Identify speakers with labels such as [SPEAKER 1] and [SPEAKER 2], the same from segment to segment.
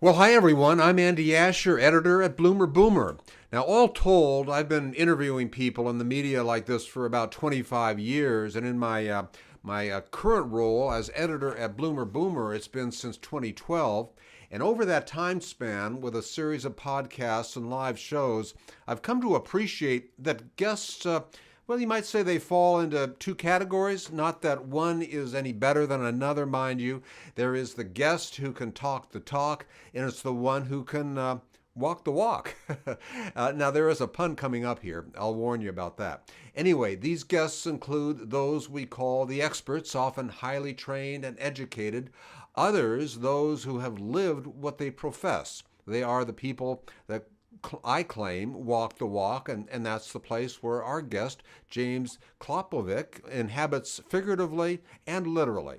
[SPEAKER 1] Well, hi everyone. I'm Andy Asher, editor at BloomerBoomer. Now, all told, I've been interviewing people in the media like this for about 25 years, and in my current role as editor at BloomerBoomer, it's been since 2012. And over that time span, with a series of podcasts and live shows, I've come to appreciate that guests, well, you might say they fall into two categories. Not that one is any better than another, mind you. There is the guest who can talk the talk, and it's the one who can walk the walk. Now, there is a pun coming up here. I'll warn you about that. Anyway, these guests include those we call the experts, often highly trained and educated. Others, those who have lived what they profess. They are the people that I claim walk the walk, and that's the place where our guest, James Klopovic, inhabits figuratively and literally.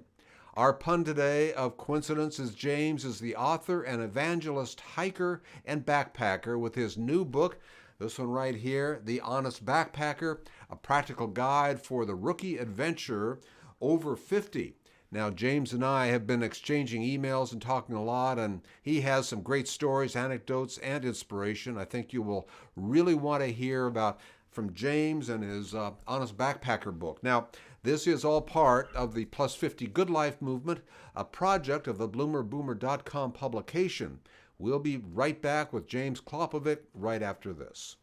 [SPEAKER 1] Our pun today of coincidence is James is the author and evangelist, hiker, and backpacker with his new book, this one right here, The Honest Backpacker, a practical guide for the rookie adventurer over 50. Now, James and I have been exchanging emails and talking a lot, and he has some great stories, anecdotes, and inspiration. I think you will really want to hear about from James and his Honest Backpacker book. Now, this is all part of the Plus 50 Good Life movement, a project of the BloomerBoomer.com publication. We'll be right back with James Klopovic right after this.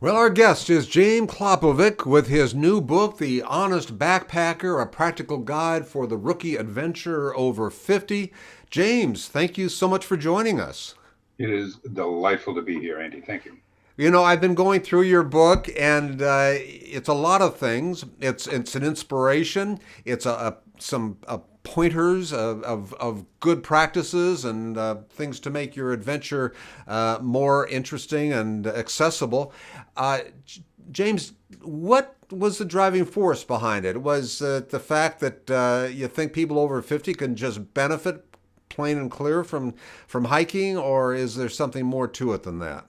[SPEAKER 1] Well, our guest is James Klopovic with his new book, The Honest Backpacker, a practical guide for the rookie adventurer over 50. James, thank you so much for joining us.
[SPEAKER 2] It is delightful to be here, Andy. Thank you.
[SPEAKER 1] You know, I've been going through your book, and it's a lot of things. It's an inspiration. It's some pointers of good practices and things to make your adventure more interesting and accessible. James, what was the driving force behind it? Was the fact that you think people over 50 can just benefit plain and clear from hiking, or is there something more to it than that?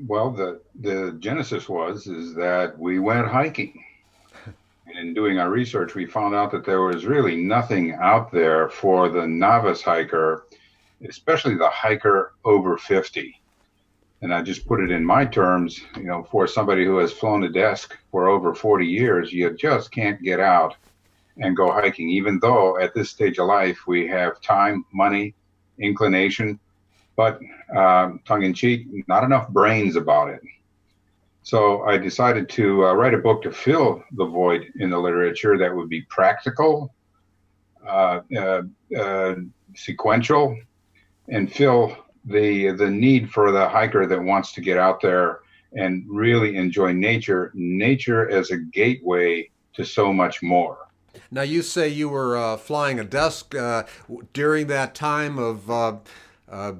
[SPEAKER 2] Well, the genesis is that we went hiking. And in doing our research, we found out that there was really nothing out there for the novice hiker, especially the hiker over 50. And I just put it in my terms, for somebody who has flown a desk for over 40 years, you just can't get out and go hiking, even though at this stage of life we have time, money, inclination, but tongue-in-cheek, not enough brains about it. So I decided to write a book to fill the void in the literature that would be practical, sequential, and fill the need for the hiker that wants to get out there and really enjoy nature as a gateway to so much more.
[SPEAKER 1] Now, you say you were flying a desk during that time of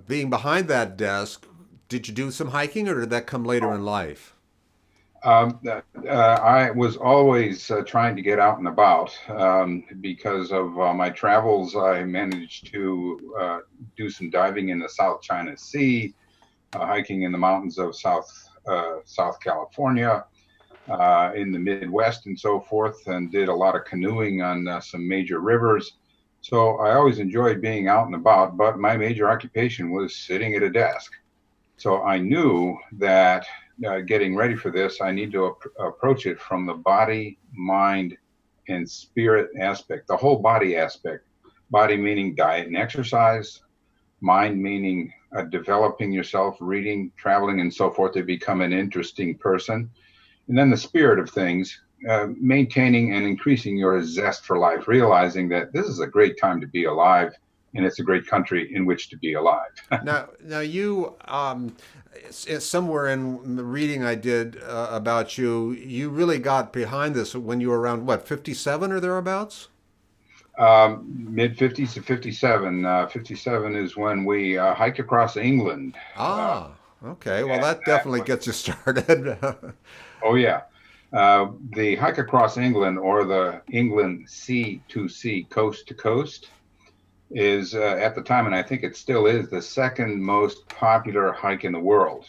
[SPEAKER 1] being behind that desk. Did you do some hiking, or did that come later in life?
[SPEAKER 2] I was always trying to get out and about because of my travels. I managed to do some diving in the South China Sea, hiking in the mountains of South California, in the Midwest and so forth, and did a lot of canoeing on some major rivers. So I always enjoyed being out and about, but my major occupation was sitting at a desk. So I knew that getting ready for this, I need to approach it from the body, mind, and spirit aspect, the whole body aspect. Body meaning diet and exercise, mind meaning developing yourself, reading, traveling, and so forth to become an interesting person. And then the spirit of things, maintaining and increasing your zest for life, realizing that this is a great time to be alive, and it's a great country in which to be alive.
[SPEAKER 1] Now you, somewhere in the reading I did about you, you really got behind this when you were around, what, 57 or thereabouts?
[SPEAKER 2] Mid 50s to 57. 57 is when we hiked across England.
[SPEAKER 1] Okay. Well, that definitely gets you started.
[SPEAKER 2] Oh, yeah. The hike across England, or the England sea to sea, coast to coast, is at the time, and I think it still is, the second most popular hike in the world.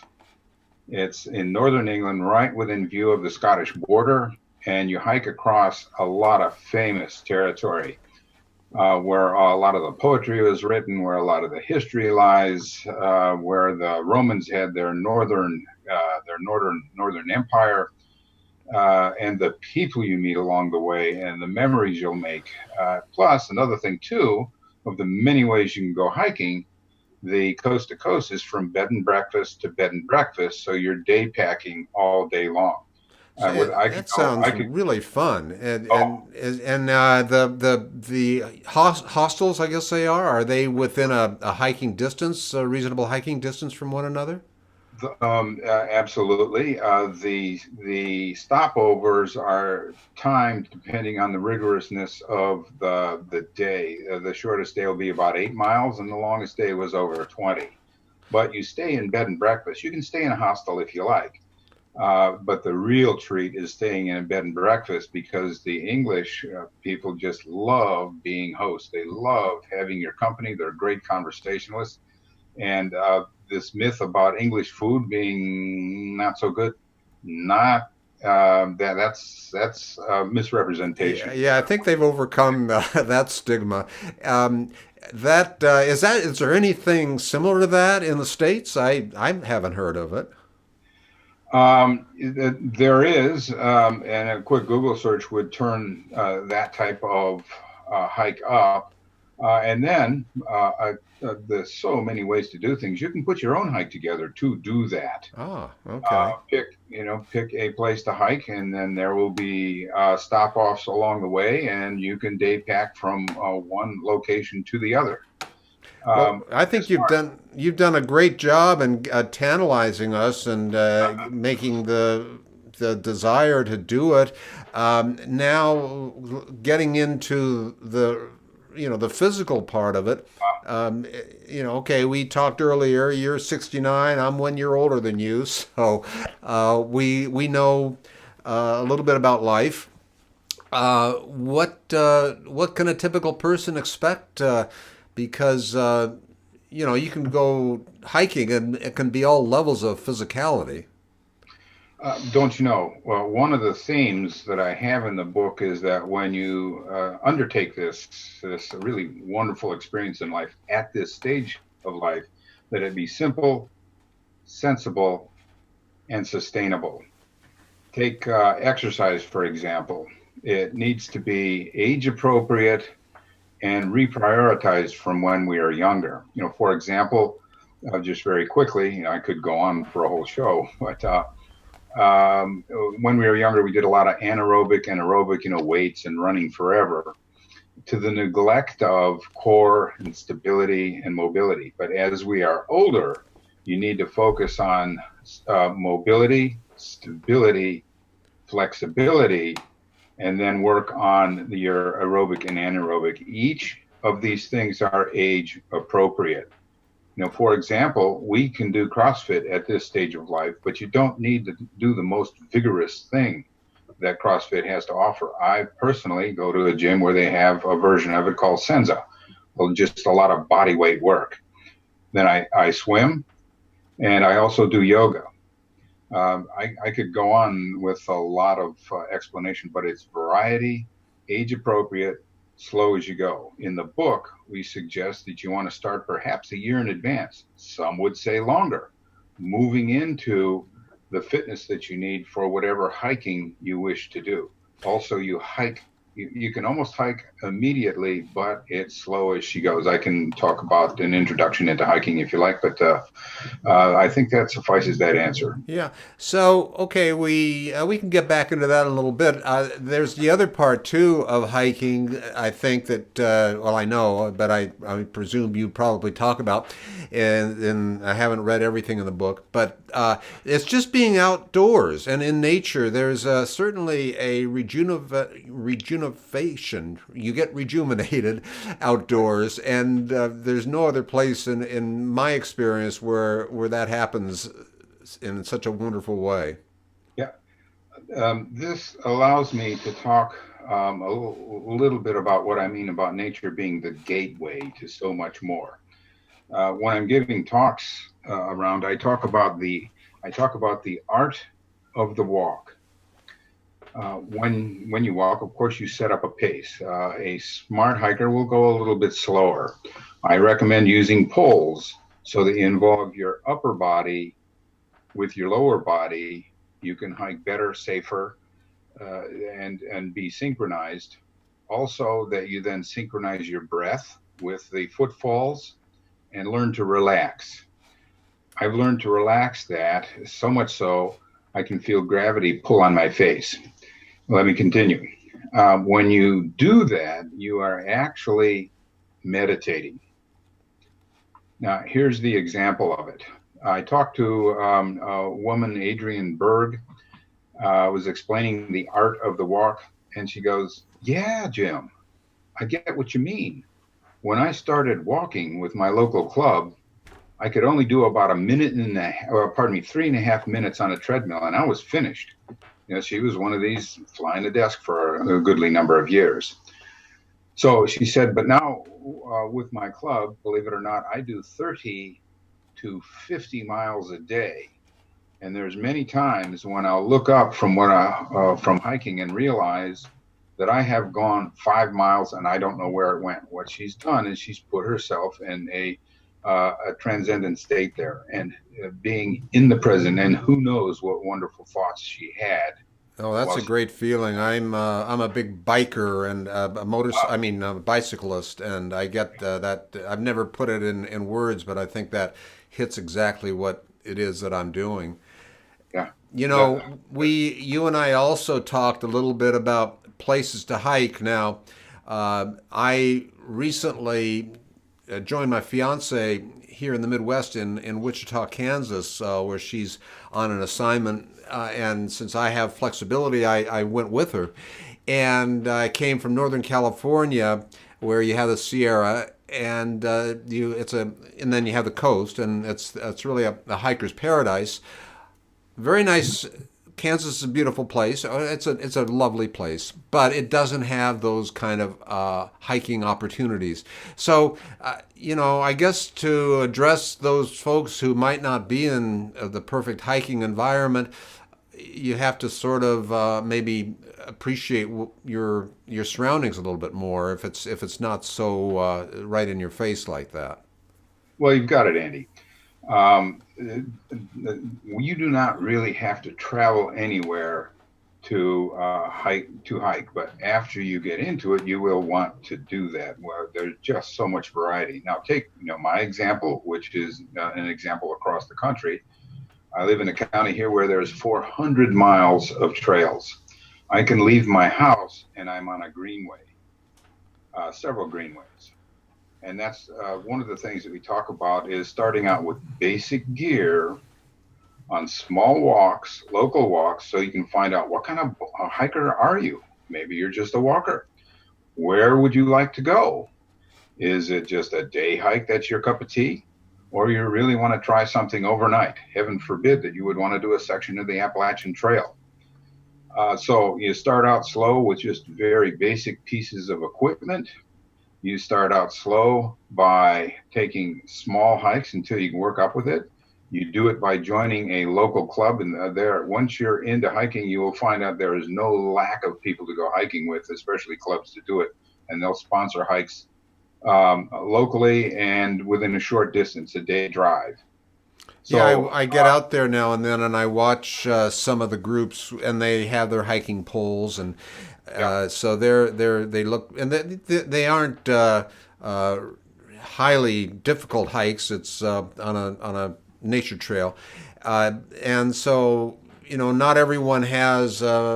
[SPEAKER 2] It's in northern England, right within view of the Scottish border, and you hike across a lot of famous territory. where a lot of the poetry was written, where a lot of the history lies, where the Romans had their northern empire, and the people you meet along the way, and the memories you'll make. Plus, another thing too, of the many ways you can go hiking, the coast to coast is from bed and breakfast to bed and breakfast, so you're day packing all day long.
[SPEAKER 1] So
[SPEAKER 2] I could
[SPEAKER 1] that
[SPEAKER 2] go. I
[SPEAKER 1] sounds
[SPEAKER 2] could.
[SPEAKER 1] really fun.
[SPEAKER 2] Oh,
[SPEAKER 1] The hostels, I guess they are they within a hiking distance, a reasonable hiking distance from one another?
[SPEAKER 2] Absolutely. The stopovers are timed depending on the rigorousness of the day. The shortest day will be about 8 miles, and the longest day was over 20. But you stay in bed and breakfast. You can stay in a hostel if you like. But the real treat is staying in a bed and breakfast because the English people just love being hosts. They love having your company. They're great conversationalists. And this myth about English food being not so good, not that's
[SPEAKER 1] Yeah,
[SPEAKER 2] misrepresentation.
[SPEAKER 1] yeah, I think they've overcome that stigma. Um, is there anything similar to that in the States? I haven't heard of it.
[SPEAKER 2] There is, and a quick Google search would turn that type of hike up. And then there's so many ways to do things. You can put your own hike together to do that.
[SPEAKER 1] Ah, okay.
[SPEAKER 2] Pick a place to hike, and then there will be stop offs along the way, and you can day pack from one location to the other.
[SPEAKER 1] Well, I
[SPEAKER 2] As
[SPEAKER 1] think
[SPEAKER 2] far
[SPEAKER 1] you've done a great job in tantalizing us and making the desire to do it. Now, getting into the physical part of it. Um, okay, we talked earlier. You're 69. I'm 1 year older than you, so we know a little bit about life. What can a typical person expect? Because you can go hiking and it can be all levels of physicality.
[SPEAKER 2] Don't you know? Well, one of the themes that I have in the book is that when you undertake this really wonderful experience in life at this stage of life, that it be simple, sensible, and sustainable. Take exercise, for example. It needs to be age appropriate and reprioritized from when we are younger. For example, just very quickly, I could go on for a whole show, but when we were younger, we did a lot of anaerobic and aerobic, weights and running forever to the neglect of core and stability and mobility. But as we are older, you need to focus on mobility, stability, flexibility, and then work on your aerobic and anaerobic. Each of these things are age appropriate. For example, we can do CrossFit at this stage of life, but you don't need to do the most vigorous thing that CrossFit has to offer. I personally go to a gym where they have a version of it called Senza, well, just a lot of body weight work. Then I swim, and I also do yoga. I could go on with a lot of explanation, but it's variety, age appropriate, slow as you go. In the book, we suggest that you want to start perhaps a year in advance. Some would say longer, moving into the fitness that you need for whatever hiking you wish to do. Also, you can almost hike immediately, but it's slow as she goes. I can talk about an introduction into hiking if you like, but I think that suffices that answer.
[SPEAKER 1] Yeah. So, okay, we can get back into that in a little bit. There's the other part too of hiking. I think that well, I know, but I presume you probably talk about, and I haven't read everything in the book, but it's just being outdoors and in nature. There's certainly a rejuvenation. You get rejuvenated outdoors, and there's no other place in my experience where that happens in such a wonderful way.
[SPEAKER 2] Yeah. This allows me to talk little bit about what I mean about nature being the gateway to so much more. When I'm giving talks I talk about the art of the walk. When you walk, of course, you set up a pace. A smart hiker will go a little bit slower. I recommend using poles so that you involve your upper body with your lower body. You can hike better, safer, and be synchronized. Also, that you then synchronize your breath with the footfalls and learn to relax. I've learned to relax that so much so I can feel gravity pull on my face. Let me continue. When you do that, you are actually meditating. Now, here's the example of it. I talked to a woman, Adrienne Berg, was explaining the art of the walk, and she goes, "Yeah, Jim, I get what you mean. When I started walking with my local club, I could only do about a minute and a, or pardon me, 3.5 minutes on a treadmill, and I was finished." She was one of these flying the desk for a goodly number of years. So she said, but now with my club, believe it or not, I do 30 to 50 miles a day. And there's many times when I'll look up from from hiking and realize that I have gone 5 miles and I don't know where it went. What she's done is she's put herself in a transcendent state there, and being in the present, and who knows what wonderful thoughts she had.
[SPEAKER 1] Oh, that's a great feeling. I'm a big biker and a bicyclist, and I get that. I've never put it in words, but I think that hits exactly what it is that I'm doing.
[SPEAKER 2] Yeah.
[SPEAKER 1] You and I also talked a little bit about places to hike. Now, I recently joined my fiance here in the Midwest in Wichita, Kansas, where she's on an assignment. And since I have flexibility, I went with her. And I came from Northern California, where you have the Sierra, and and then you have the coast, and it's really a hiker's paradise. Very nice. Kansas is a beautiful place. It's a lovely place, but it doesn't have those kind of hiking opportunities. So, I guess to address those folks who might not be in the perfect hiking environment, you have to sort of maybe appreciate your surroundings a little bit more if it's not so right in your face like that.
[SPEAKER 2] Well, you've got it, Andy. Um, you do not really have to travel anywhere to hike, but after you get into it, you will want to do that. Well, there's just so much variety. Now, take my example, which is an example across the country. I live in a county here where there's 400 miles of trails. I can leave my house and I'm on a greenway, several greenways. And that's one of the things that we talk about is starting out with basic gear on small walks, local walks, so you can find out what kind of hiker are you. Maybe you're just a walker. Where would you like to go? Is it just a day hike that's your cup of tea? Or you really want to try something overnight? Heaven forbid that you would want to do a section of the Appalachian Trail. So you start out slow with just very basic pieces of equipment. You start out slow by taking small hikes until you can work up with it. You do it by joining a local club, and once you're into hiking, you will find out there is no lack of people to go hiking with, especially clubs to do it, and they'll sponsor hikes locally and within a short distance, a day drive.
[SPEAKER 1] So yeah, I get out there now and then, and I watch some of the groups, and they have their hiking poles, and so they look, and they aren't highly difficult hikes. It's on a nature trail, and so not everyone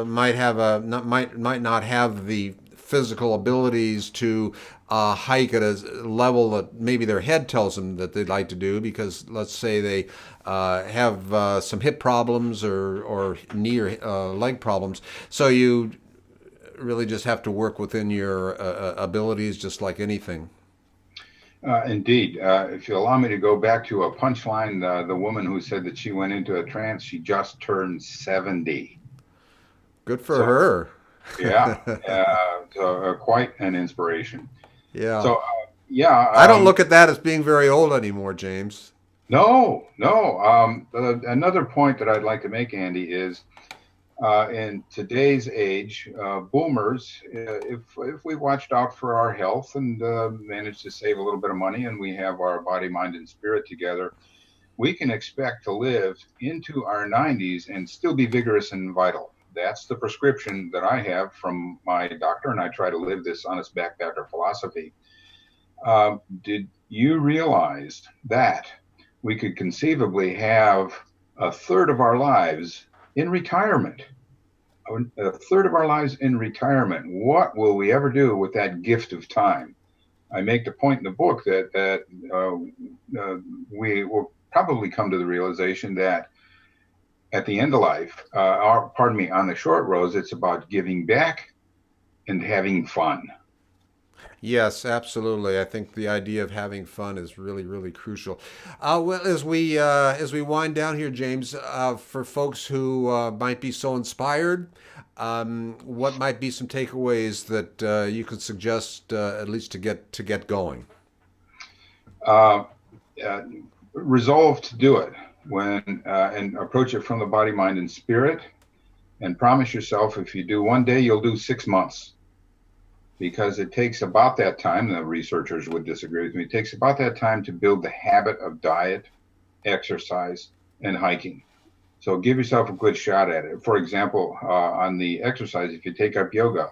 [SPEAKER 1] might not have the physical abilities to hike at a level that maybe their head tells them that they'd like to do, because let's say they have some hip problems or knee or leg problems. So you really just have to work within your abilities, just like anything.
[SPEAKER 2] Indeed. If you allow me to go back to a punchline, the woman who said that she went into a trance, she just turned 70.
[SPEAKER 1] Good for her.
[SPEAKER 2] Yeah. So, quite an inspiration.
[SPEAKER 1] Yeah.
[SPEAKER 2] So, yeah.
[SPEAKER 1] I don't look at that as being very old anymore, James.
[SPEAKER 2] No. Another point that I'd like to make, Andy, is In today's age, boomers, if we watched out for our health and managed to save a little bit of money, and we have our body, mind, and spirit together, we can expect to live into our 90s and still be vigorous and vital. That's the prescription that I have from my doctor, and I try to live this honest backpacker philosophy. Did you realize that we could conceivably have a third of our lives in retirement? A third of our lives in retirement. What will we ever do with that gift of time? I make the point in the book that we will probably come to the realization that at the end of life, on the short roads, it's about giving back and having fun.
[SPEAKER 1] Yes, absolutely. I think the idea of having fun is really, really crucial. Well, as we wind down here, James, for folks who might be so inspired, what might be some takeaways that you could suggest, at least to get going?
[SPEAKER 2] Uh, Resolve to do it and approach it from the body, mind, and spirit, and promise yourself if you do one day, you'll do 6 months. Because it takes about that time, the researchers would disagree with me, it takes about that time to build the habit of diet, exercise, and hiking. So give yourself a good shot at it. For example, on the exercise, if you take up yoga,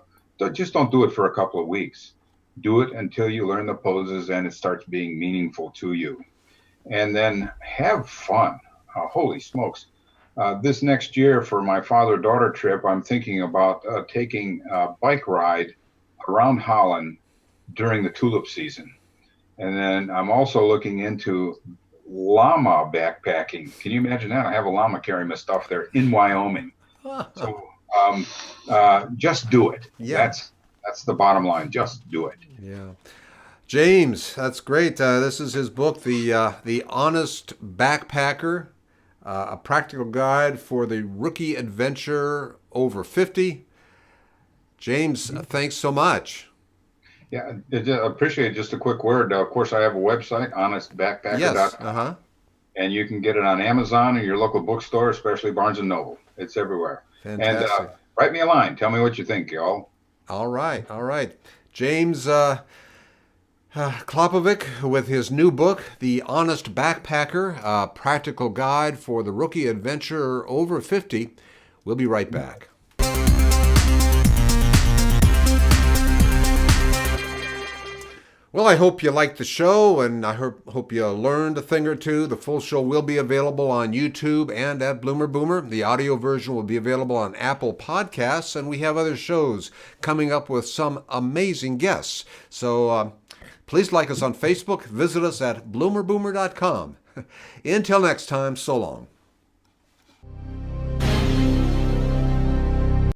[SPEAKER 2] just don't do it for a couple of weeks. Do it until you learn the poses and it starts being meaningful to you. And then have fun. Holy smokes. This next year for my father-daughter trip, I'm thinking about taking a bike ride around Holland during the tulip season. And then I'm also looking into llama backpacking. Can you imagine that? I have a llama carrying my stuff there in Wyoming. So just do it.
[SPEAKER 1] Yeah.
[SPEAKER 2] That's the bottom line. Just do it.
[SPEAKER 1] Yeah. James, that's great. This is his book, The Honest Backpacker, a practical guide for the rookie adventurer over 50. James, thanks so much.
[SPEAKER 2] Yeah, I appreciate just a quick word. Of course, I have a website, honestbackpacker.com.
[SPEAKER 1] Yes.
[SPEAKER 2] And you can get it on Amazon or your local bookstore, especially Barnes & Noble. It's everywhere.
[SPEAKER 1] Fantastic.
[SPEAKER 2] And write me a line. Tell me what you think, y'all.
[SPEAKER 1] All right. James Klopovic with his new book, The Honest Backpacker, a practical guide for the rookie adventurer over 50. We'll be right back. Well, I hope you liked the show, and I hope you learned a thing or two. The full show will be available on YouTube and at BloomerBoomer. The audio version will be available on Apple Podcasts, and we have other shows coming up with some amazing guests. So please like us on Facebook. Visit us at bloomerboomer.com. Until next time, so long.